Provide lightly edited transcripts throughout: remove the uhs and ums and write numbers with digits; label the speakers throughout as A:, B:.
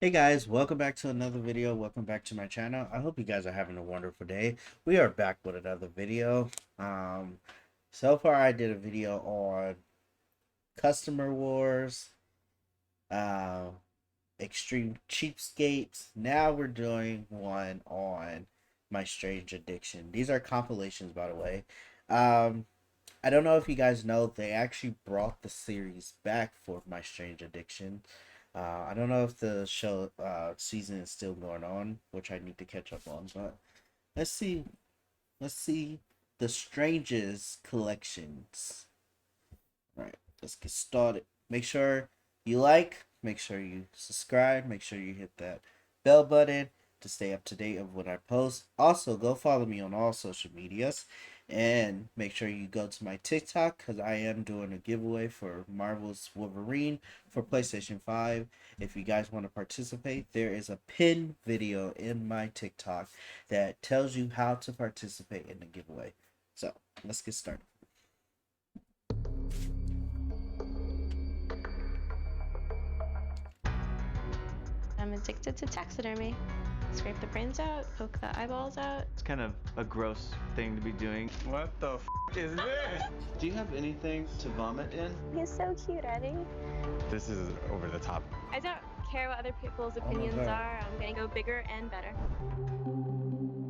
A: Hey guys, welcome back to another video. Welcome back to my channel. I hope you guys are having a wonderful day. We are back with another video. Um, so far I did a video on customer wars, uh, extreme cheapskates. Now we're doing one on my strange addiction. These are compilations, by the way. Um, I don't know if you guys know, they actually brought the series back for my strange addiction. I don't know if the show season is still going on, which I need to catch up on. But let's see. Let's see the strangest collections. All right, let's get started. Make sure you like. Make sure you subscribe. Make sure you hit that bell button to stay up to date of what I post. Also, go follow me on all social medias. And make sure you go to my TikTok because I am doing a giveaway for Marvel's Wolverine for PlayStation 5. If you guys want to participate, there is a pin video in my TikTok that tells you how to participate in the giveaway. So let's get started.
B: I'm addicted to taxidermy. Scrape the brains out, poke the eyeballs out.
C: It's kind of a gross thing to be doing. What the is this? Do you have anything to vomit in?
B: He's so cute, Eddie.
C: This is over the top.
B: I don't care what other people's opinions are. I'm gonna go bigger and better.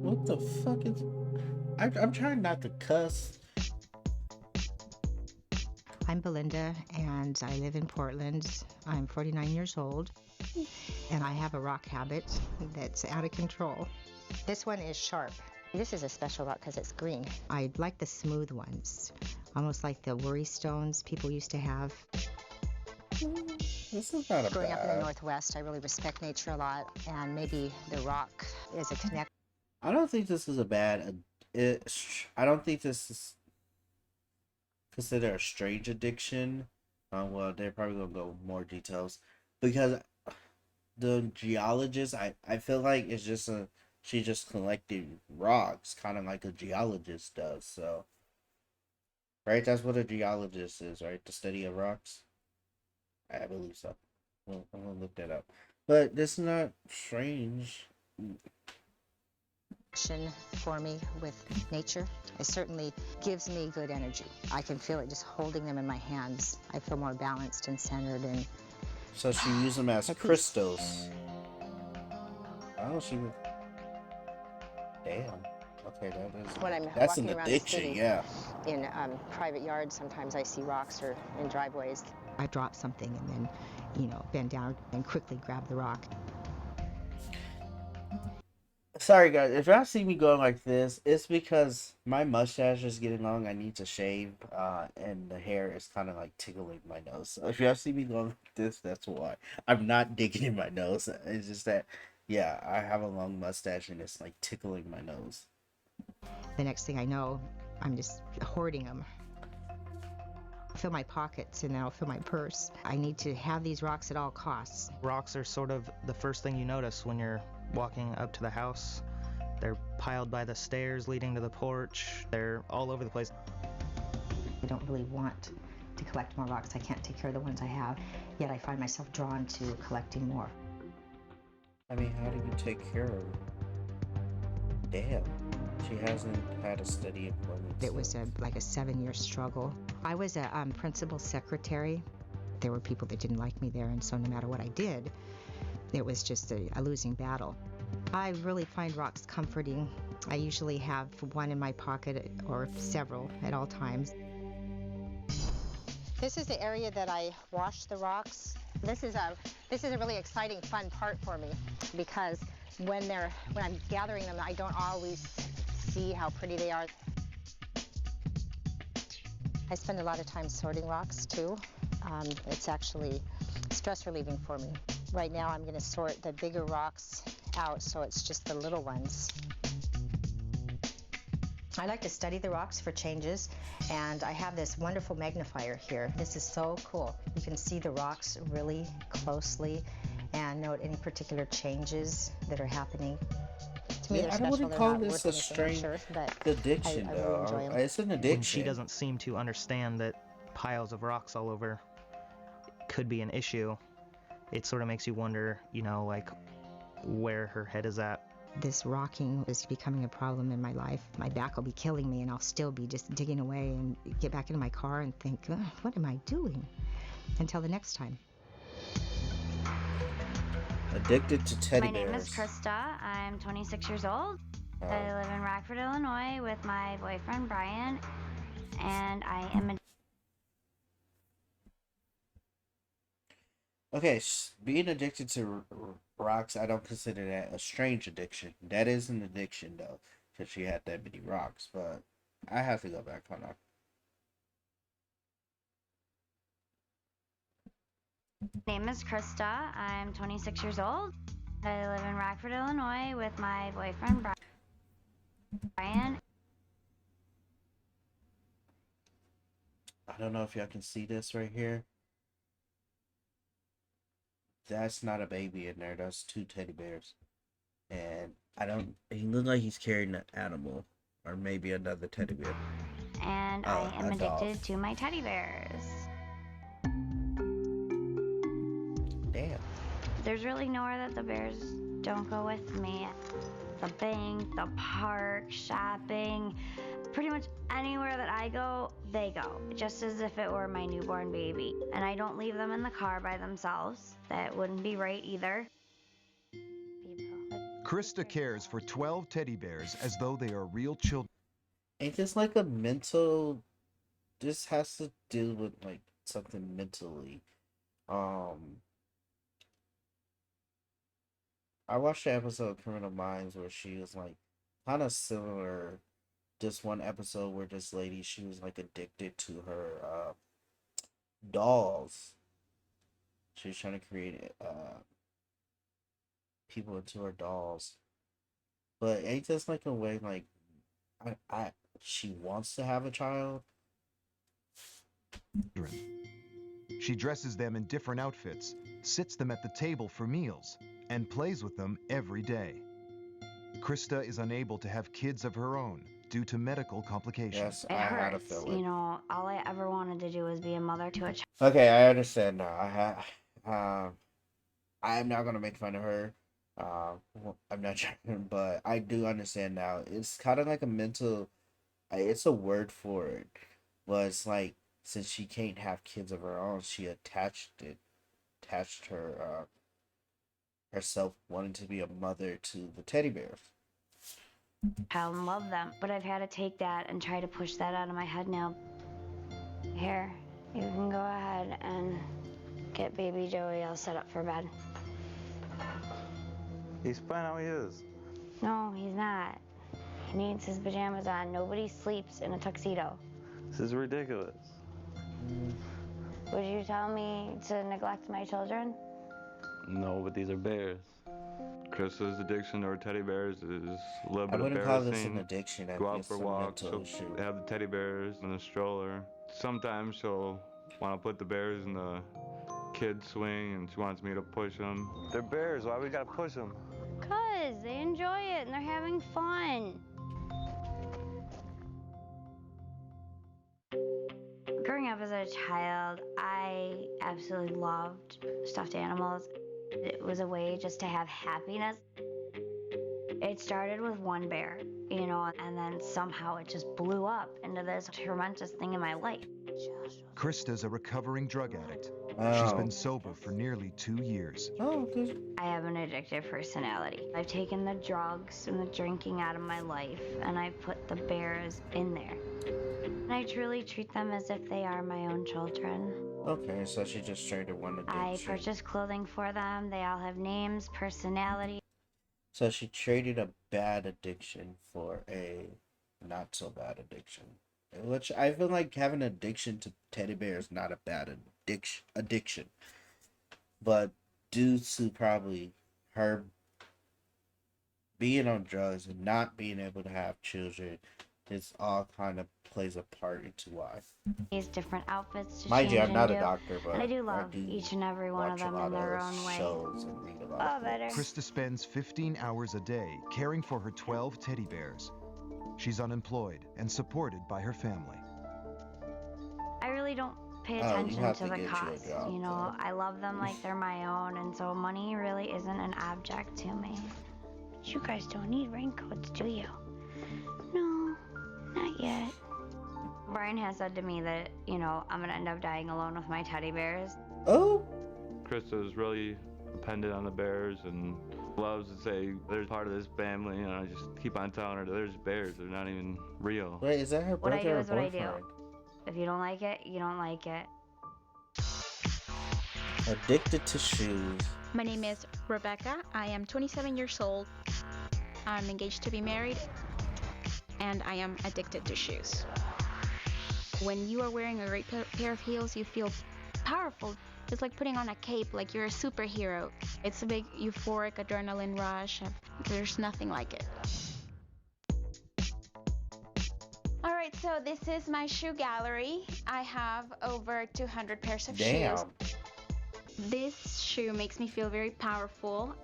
A: What the fuck is... I'm trying not to cuss.
D: I'm Belinda and I live in Portland. I'm 49 years old and I have a rock habit that's out of control. This one is sharp. This is a special rock because it's green. I like the smooth ones, almost like the worry stones people used to have.
A: This is not a
D: Growing up in the
A: bad...
D: Northwest, I really respect nature a lot, and maybe the rock is a connect.
A: I don't think this is a bad... I don't think this is considered a strange addiction. Well, they're probably going to go more details. Because the geologist, I feel like it's just a... She just collected rocks, kind of like a geologist does, so... Right? That's what a geologist is, right? The study of rocks? I believe so. Well, I'm gonna look that up. But this is not strange.
D: For me with nature. It certainly gives me good energy. I can feel it just holding them in my hands. I feel more balanced and centered and
A: So she used them as crystals. Oh, she would... Damn. Okay, that is...
D: when I'm
A: That's an
D: walking around the
A: addiction,
D: city,
A: yeah.
D: in private yards, sometimes I see rocks or in driveways. I drop something and then, bend down and quickly grab the rock.
A: Sorry guys, if y'all see me going like this, it's because my mustache is getting long. I need to shave, and the hair is kind of like tickling my nose. So if y'all see me going like this, that's why. I'm not digging in my nose. It's just that, yeah, I have a long mustache and it's like tickling my nose.
D: The next thing I know, I'm just hoarding them. I'll fill my pockets and then I'll fill my purse. I need to have these rocks at all costs.
E: Rocks are sort of the first thing you notice when you're walking up to the house. They're piled by the stairs leading to the porch. They're all over the place.
D: I don't really want to collect more rocks. I can't take care of the ones I have, yet I find myself drawn to collecting more.
A: I mean, how do you take care of her? Damn. She hasn't had a steady employment.
D: It was like a 7-year struggle. I was a principal secretary. There were people that didn't like me there, and so no matter what I did, it was just a losing battle. I really find rocks comforting. I usually have one in my pocket or several at all times. This is the area that I wash the rocks. This is a really exciting, fun part for me because when I'm gathering them, I don't always see how pretty they are. I spend a lot of time sorting rocks too. It's actually stress relieving for me. Right now I'm going to sort the bigger rocks out so it's just the little ones. I like to study the rocks for changes, and I have this wonderful magnifier here. This is so cool. You can see the rocks really closely and note any particular changes that are happening. To me,
A: Yeah,
D: they're
A: I
D: special.
A: wouldn't
D: They're
A: call
D: not
A: this
D: worth
A: a
D: anything, I'm
A: strange
D: sure, but
A: addiction,
D: I really
A: though.
D: enjoy 'em.
A: It's an
E: When
A: addiction.
E: she doesn't seem to understand that piles of rocks all over could be an issue, It sort of makes you wonder, you know, like where her head is at.
D: This rocking is becoming a problem in my life. My back will be killing me, and I'll still be just digging away and get back into my car and think, "Ugh, what am I doing?" Until the next time.
A: Addicted to teddy
F: My name is
A: bears.
F: Krista. I'm 26 years old.
A: Oh.
F: I live in Rockford, Illinois with my boyfriend Brian, and I am
A: Okay, being addicted to rocks, I don't consider that a strange addiction. That is an addiction, though, because she had that many rocks. But I have to go back on that.
F: My name is Krista. I'm 26 years old. I live in Rockford, Illinois with my boyfriend Brian.
A: I don't know if y'all can see this right here. That's not a baby in there. That's two teddy bears. And I don't... He looks like he's carrying an animal. Or maybe another teddy bear.
F: And I am addicted to my teddy bears.
A: Damn.
F: There's really nowhere that the bears don't go with me. The bank, the park, shopping, pretty much anywhere that I go, they go. Just as if it were my newborn baby. And I don't leave them in the car by themselves. That wouldn't be right either.
G: Krista cares for 12 teddy bears as though they are real children.
A: Ain't this like a mental... This has to do with like something mentally. I watched the episode of Criminal Minds where she was like kind of similar. Just one episode where this lady, she was like addicted to her dolls. She was trying to create people into her dolls. But ain't this like a way like she wants to have a child?
G: She dresses them in different outfits, sits them at the table for meals, and plays with them every day. Krista is unable to have kids of her own due to medical complications.
A: Yes,
F: It
A: I had a
F: hurts.
A: feeling.
F: You know, all I ever wanted to do was be a mother to a child.
A: Okay, I understand now. I'm not gonna make fun of her. I'm not trying, but I do understand now. It's kind of like a mental. It's a word for it, but it's like since she can't have kids of her own, she attached her herself wanting to be a mother to the teddy bears.
F: Child and love them, but I've had to take that and try to push that out of my head now. Here, you can go ahead and get baby Joey all set up for bed.
C: He's fine how he is.
F: No, he's not. He needs his pajamas on. Nobody sleeps in a tuxedo.
C: This is ridiculous.
F: Would you tell me to neglect my children?
C: No, but these are bears. Krista's addiction to her teddy bears is a little
A: I
C: bit
A: wouldn't call this an
C: embarrassing.
A: addiction. I
C: Go
A: think
C: out
A: it's
C: for
A: a
C: walks,
A: mental
C: she'll
A: issue.
C: have the teddy bears in the stroller. Sometimes she'll want to put the bears in the kid swing and she wants me to push them. They're bears, why we gotta push them?
F: 'Cause they enjoy it and they're having fun. Growing up as a child, I absolutely loved stuffed animals. It was a way just to have happiness. It started with one bear, you know, and then somehow it just blew up into this tremendous thing in my life.
G: Krista's a recovering drug addict.
A: Oh.
G: She's been sober for nearly 2 years.
A: Oh, okay.
F: I have an addictive personality. I've taken the drugs and the drinking out of my life, and I've put the bears in there. And I truly treat them as if they are my own children.
A: Okay, so she just traded one addiction.
F: I purchase clothing for them. They all have names, personality.
A: So she traded a bad addiction for a not so bad addiction. Which I feel like having an addiction to teddy bear is not a bad addiction. But due to probably her being on drugs and not being able to have children, it's all kind of plays a part into why.
F: These different outfits to
A: Mind
F: change
A: you, I'm not a
F: into.
A: doctor, but
F: And I do love each and every one of
A: watch a
F: them
A: lot
F: in their
A: of
F: own way.
A: shows and read a lot
F: Oh,
A: of
F: better.
A: books.
G: Krista spends 15 hours a day caring for her 12 teddy bears. She's unemployed and supported by her family.
F: I really don't pay
A: Oh, you
F: attention
A: have
F: to
A: to
F: the
A: get you a
F: cost.
A: job,
F: You know,
A: though.
F: I love them like they're my own, and so money really isn't an object to me. You guys don't need raincoats, do you? No, not yet. Brian has said to me that, you know, I'm gonna end up dying alone with my teddy bears.
A: Oh,
C: Krista is really dependent on the bears and loves to say they're part of this family. And I just keep on telling her that there's bears. They're not even real.
A: wait, is that her
F: What I
A: brother
F: do
A: or
F: is what I do.
A: boyfriend?
F: If you don't like it, you don't like it.
A: Addicted to shoes.
H: My name is Rebecca. I am 27 years old. I'm engaged to be married, and I am addicted to shoes. When you are wearing a great pair of heels, you feel powerful. It's like putting on a cape, like you're a superhero. It's a big euphoric adrenaline rush. There's nothing like it. All right, so this is my shoe gallery. I have over 200 pairs of shoes.
A: Damn.
H: This shoe makes me feel very powerful.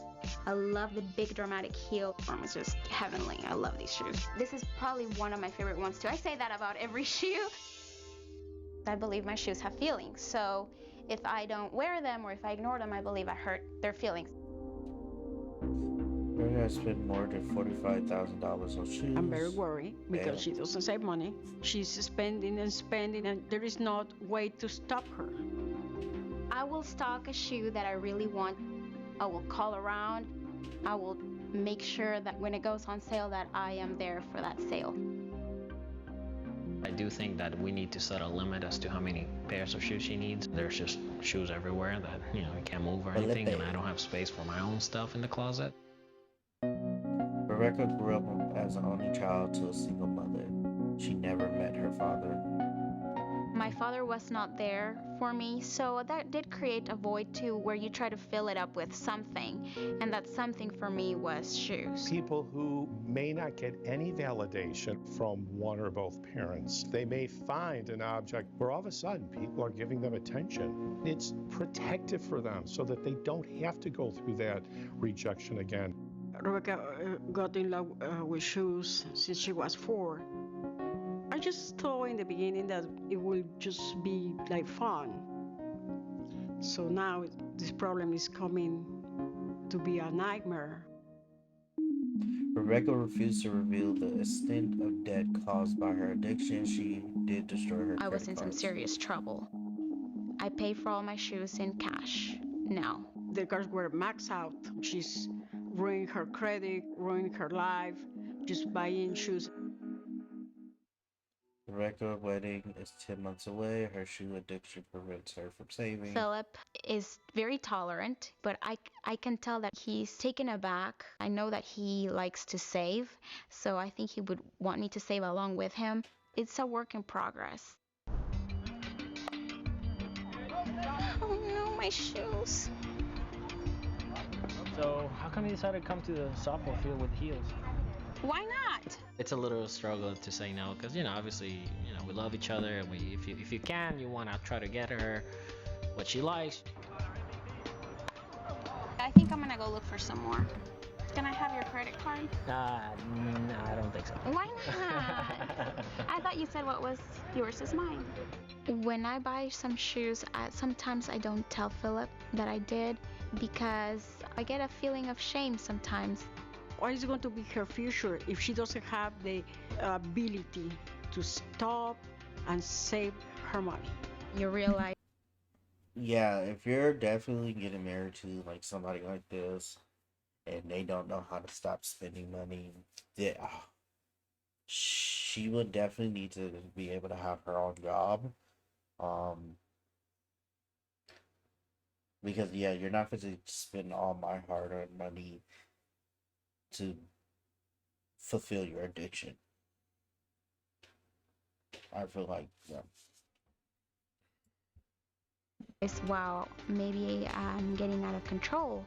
H: I love the big dramatic heel. It's just heavenly. I love these shoes. This is probably one of my favorite ones too. I say that about every shoe. I believe my shoes have feelings. So if I don't wear them or if I ignore them, I believe I hurt their feelings.
A: We're gonna spend more than $45,000 on shoes.
I: I'm very worried because
A: Damn.
I: she doesn't save money. She's spending and spending, and there is no way to stop her.
H: I will stock a shoe that I really want. I will call around. I will make sure that when it goes on sale that I am there for that sale.
J: I do think that we need to set a limit as to how many pairs of shoes she needs. There's just shoes everywhere that, you know, you can't move or anything, and I don't have space for my own stuff in the closet.
A: Rebecca grew up as an only child to a single mother. She never met her father.
H: My father was not there for me, so that did create a void too, where you try to fill it up with something, and that something for me was shoes.
K: People who may not get any validation from one or both parents, they may find an object where all of a sudden people are giving them attention. It's protective for them so that they don't have to go through that rejection again.
I: Rebecca got in love with shoes since she was 4. I just thought in the beginning that it would just be like fun. So now this problem is coming to be a nightmare.
A: Rebecca refused to reveal the extent of debt caused by her addiction. She did destroy her
H: I was
A: credit
H: in some
A: cards.
H: serious trouble. I paid for all my shoes in cash. Now,
I: The cards were maxed out. She's ruining her credit, ruining her life, just buying shoes.
A: Rebecca's wedding is 10 months away. Her shoe addiction prevents her from saving.
H: Philip is very tolerant, but I can tell that he's taken aback. I know that he likes to save, so I think he would want me to save along with him. It's a work in progress. Oh no, my shoes.
L: So how come you decided to come to the softball field with heels?
H: Why not?
J: It's a little struggle to say no, because, you know, obviously, you know, we love each other, and if you can, you want to try to get her what she likes.
H: I think I'm gonna go look for some more. Can I have your credit card?
L: No, I don't think so.
H: Why not? I thought you said what was yours is mine. When I buy some shoes, sometimes I don't tell Philip that I did because I get a feeling of shame sometimes.
I: What is going to be her future if she doesn't have the ability to stop and save her money?
H: You realize.
A: Yeah, if you're definitely getting married to like somebody like this and they don't know how to stop spending money, she would definitely need to be able to have her own job. Because yeah, you're not going to spend all my hard-earned money to fulfill your addiction. I feel like, yeah.
H: Wow, maybe I'm getting out of control,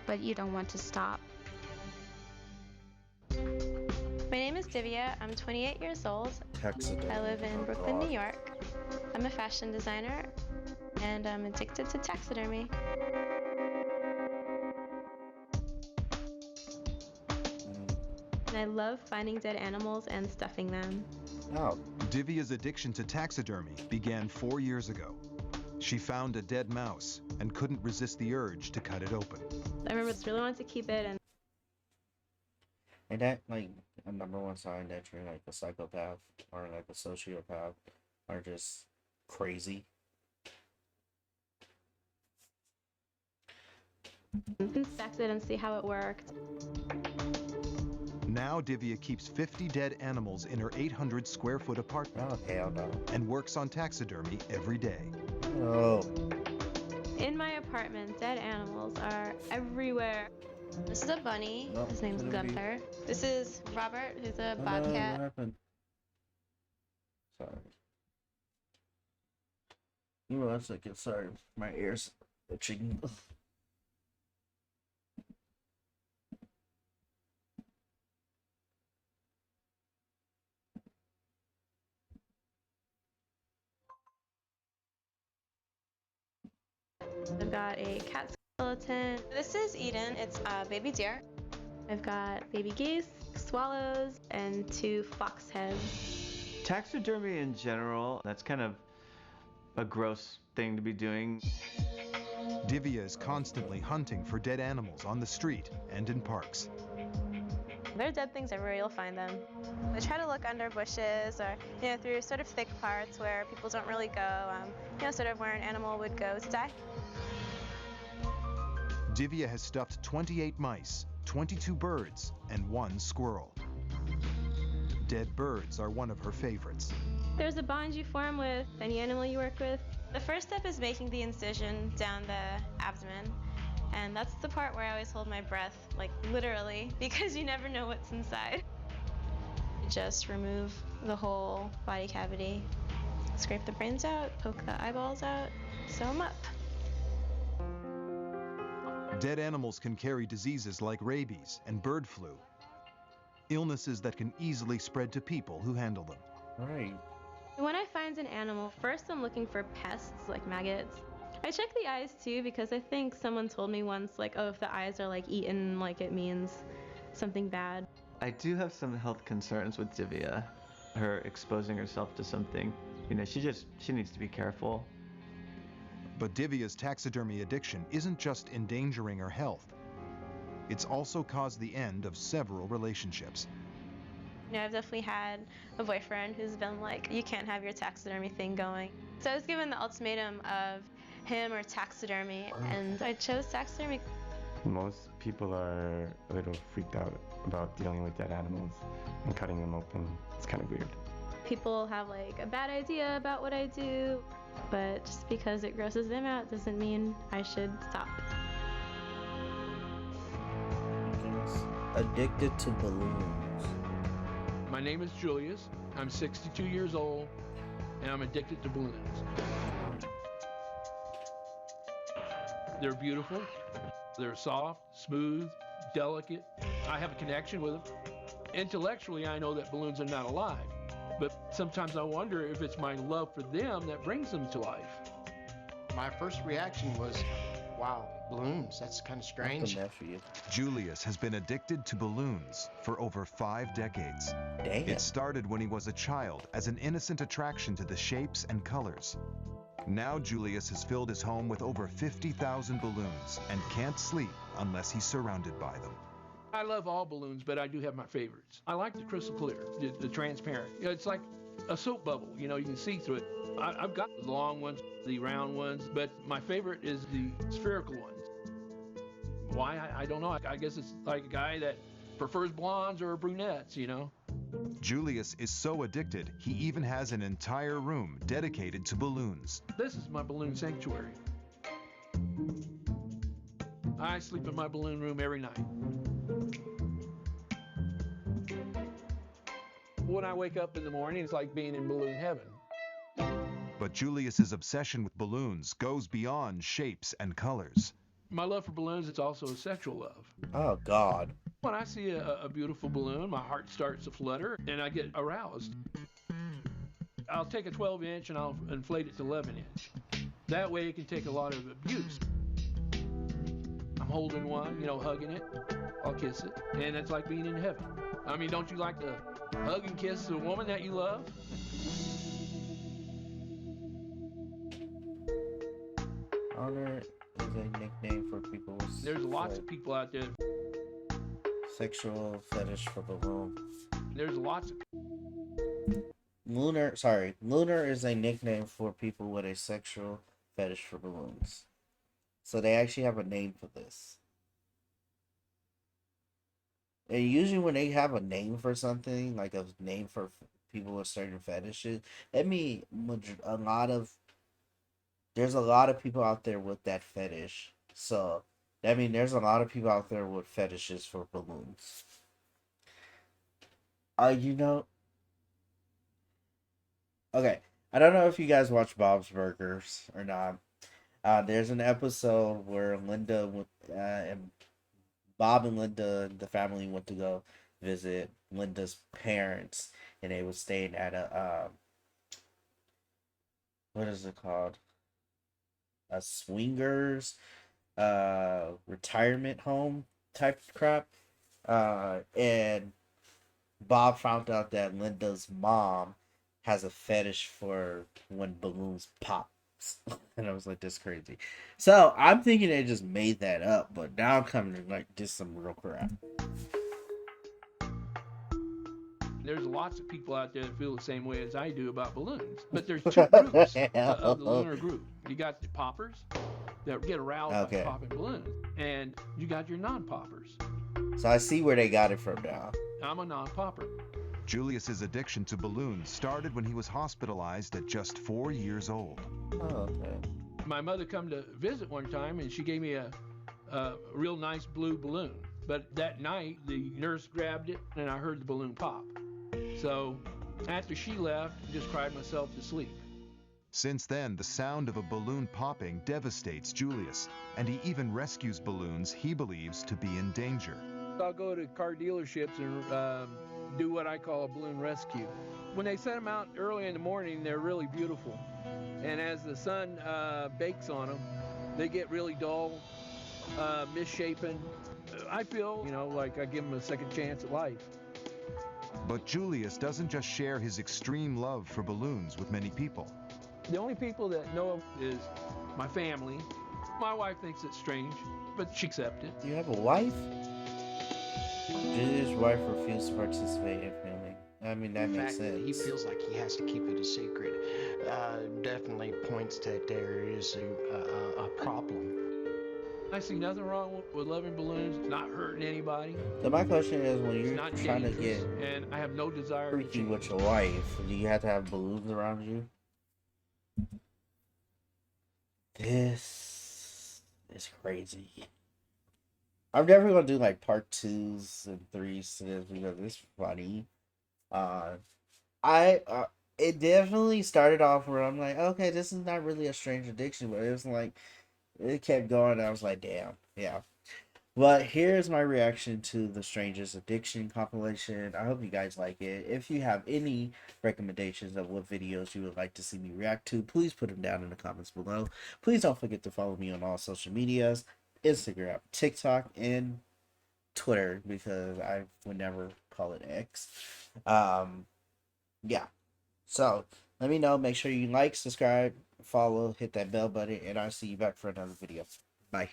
H: but you don't want to stop.
B: My name is Divya. I'm 28 years old.
A: Taxidermy.
B: I live in
A: Oh,
B: Brooklyn,
A: God.
B: New York. I'm a fashion designer, and I'm addicted to taxidermy. And I love finding dead animals and stuffing them.
A: Oh.
G: Divya's addiction to taxidermy began 4 years ago. She found a dead mouse and couldn't resist the urge to cut it open.
B: I remember just really wanted to keep it,
A: And that, like, a number one sign that you're like a psychopath or like a sociopath or just crazy.
B: inspect it and see how it worked.
G: Now Divya keeps 50 dead animals in her 800 square foot apartment.
A: Oh, hell no.
G: And works on taxidermy every day.
A: Oh.
B: In my apartment, dead animals are everywhere. This is a bunny.
A: Nope,
B: His name's
A: couldn't be.
B: Gunther. This is Robert, who's a
A: Oh, no,
B: bobcat.
A: what happened? Sorry. Give me 1 second. Sorry. My ears itching.
B: I've got a cat skeleton. This is Eden. It's a baby deer. I've got baby geese, swallows, and 2 fox heads.
M: Taxidermy in general, that's kind of a gross thing to be doing.
G: Divya is constantly hunting for dead animals on the street and in parks.
B: There are dead things everywhere, you'll find them. I try to look under bushes or, through sort of thick parts where people don't really go, sort of where an animal would go to die.
G: Divya has stuffed 28 mice, 22 birds, and 1 squirrel. Dead birds are one of her favorites.
B: There's a bond you form with any animal you work with. The first step is making the incision down the abdomen. And that's the part where I always hold my breath, like literally, because you never know what's inside. Just remove the whole body cavity, scrape the brains out, poke the eyeballs out, sew them up.
G: Dead animals can carry diseases like rabies and bird flu, illnesses that can easily spread to people who handle them.
A: Right.
B: When I find an animal, first I'm looking for pests like maggots. I check the eyes too because I think someone told me once, like, oh, if the eyes are like eaten, like it means something bad.
M: I do have some health concerns with Divya. Her exposing herself to something, she needs to be careful.
G: But Divya's taxidermy addiction isn't just endangering her health. It's also caused the end of several relationships.
B: I've definitely had a boyfriend who's been like, you can't have your taxidermy thing going. So I was given the ultimatum of him or taxidermy, and I chose taxidermy.
N: Most people are a little freaked out about dealing with dead animals and cutting them open. It's kind of weird.
B: People have like a bad idea about what I do, but just because it grosses them out doesn't mean I should stop.
A: Addicted to balloons.
O: My name is Julius. I'm 62 years old, and I'm addicted to balloons. They're beautiful. They're soft, smooth, delicate. I have a connection with them. Intellectually, I know that balloons are not alive, but sometimes I wonder if it's my love for them that brings them to life.
P: My first reaction was, wow, balloons, that's kind of strange.
G: Julius has been addicted to balloons for over 5 decades.
A: Damn.
G: It started when he was a child as an innocent attraction to the shapes and colors. Now Julius has filled his home with over 50,000 balloons and can't sleep unless he's surrounded by them.
O: I love all balloons, but I do have my favorites. I like the crystal clear, the transparent. It's like a soap bubble, you can see through it. I've got the long ones, the round ones, but my favorite is the spherical ones. Why? I don't know. I guess it's like a guy that prefers blondes or brunettes,
G: Julius is so addicted, he even has an entire room dedicated to balloons.
O: This is my balloon sanctuary. I sleep in my balloon room every night. When I wake up in the morning, it's like being in balloon heaven.
G: But Julius's obsession with balloons goes beyond shapes and colors.
O: My love for balloons is also a sexual love.
A: Oh, God.
O: When I see a beautiful balloon, my heart starts to flutter and I get aroused. I'll take a 12-inch and I'll inflate it to 11-inch. That way it can take a lot of abuse. I'm holding one, hugging it. I'll kiss it. And it's like being in heaven. I mean, don't you like to hug and kiss the woman that you love?
A: Loner is a nickname for people with
O: There's lots of people out there.
A: sexual fetish for balloon.
O: There's lots of.
A: Lunar is a nickname for people with a sexual fetish for balloons. So they actually have a name for this. And usually when they have a name for something, like a name for people with certain fetishes, that means there's a lot of people out there with that fetish. So that means there's a lot of people out there with fetishes for balloons. You know, okay, I don't know if you guys watch Bob's Burgers or not. There's an episode where and Bob and Linda, the family, went to go visit Linda's parents, and they were staying at a what is it called? A swingers, retirement home type crap. And Bob found out that Linda's mom has a fetish for when balloons pop. And I was like, that's crazy. So I'm thinking they just made that up, but now I'm coming to like just some real crap.
O: There's lots of people out there that feel the same way as I do about balloons. But there's two groups of the lunar group. You got the poppers that get aroused by popping balloons, and you got your non-poppers.
A: So I see where they got it from now.
O: I'm a non-popper.
G: Julius's addiction to balloons started when he was hospitalized at just 4 years old.
A: Oh, okay.
O: My mother come to visit one time, and she gave me a real nice blue balloon. But that night, the nurse grabbed it, and I heard the balloon pop. So after she left, I just cried myself to sleep.
G: Since then, the sound of a balloon popping devastates Julius, and he even rescues balloons he believes to be in danger.
O: I'll go to car dealerships and do what I call a balloon rescue. When they set them out early in the morning, they're really beautiful. And as the sun bakes on them, they get really dull, misshapen. I feel, like I give them a second chance at life.
G: But Julius doesn't just share his extreme love for balloons with many people.
O: The only people that know him is my family. My wife thinks it's strange, but she accepts it.
A: You have a wife? Julius' wife refused to participate in filming. I mean, that makes sense.
P: The fact that he feels like he has to keep it a secret definitely points that there is a problem.
O: I see nothing wrong with loving balloons, not hurting anybody.
A: So my question is, when you're
O: not
A: trying to get
O: and I have no desire
A: freaky with your wife, do you have to have balloons around you? This is crazy. I'm definitely gonna do like part 2s and 3s to this because it's funny. It definitely started off where I'm like, okay, this is not really a strange addiction, but it was like it kept going. And I was like, damn, yeah. But here's my reaction to the Strangest Addiction compilation. I hope you guys like it. If you have any recommendations of what videos you would like to see me react to, please put them down in the comments below. Please don't forget to follow me on all social medias, Instagram, TikTok, and Twitter, because I would never call it X. Yeah. So let me know. Make sure you like, subscribe, follow, hit that bell button, and I'll see you back for another video. Bye.